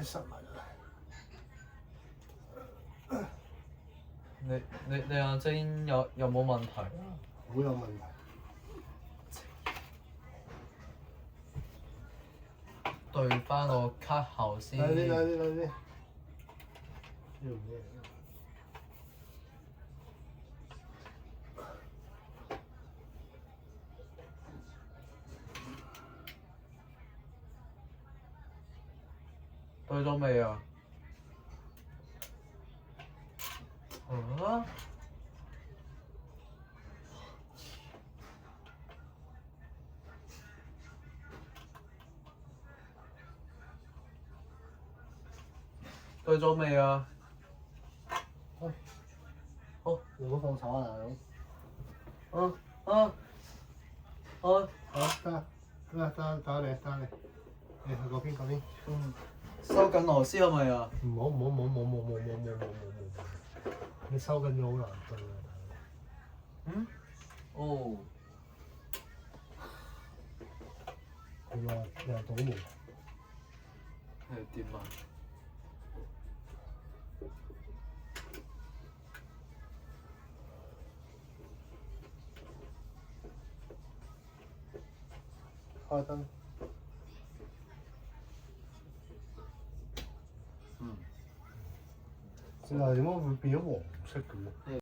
塞埋咗。你眼睛有冇問題啊？好有問題。對翻個卡後先。睇啲。要唔要？對咗未啊？啊？對咗未啊？好，如果放手啊，大佬。好，得你。你去嗰邊。收緊螺絲係咪啊？唔好。你收緊咗好難對啊，大佬。哦。佢話又倒霉。係點啊？開燈。佢話點解會變咗黃色嘅喎？